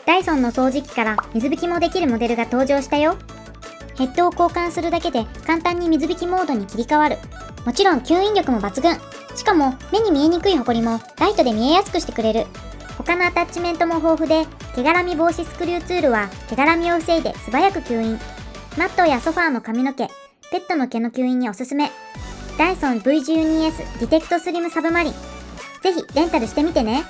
ダイソンの掃除機から水拭きもできるモデルが登場したよ。ヘッドを交換するだけで簡単に水拭きモードに切り替わる。もちろん吸引力も抜群。しかも目に見えにくいホコリもライトで見えやすくしてくれる。他のアタッチメントも豊富で、毛絡み防止スクリューツールは毛絡みを防いで素早く吸引。マットやソファーの髪の毛、ペットの毛の吸引におすすめ。ダイソン V12S ディテクトスリムサブマリン。ぜひレンタルしてみてね。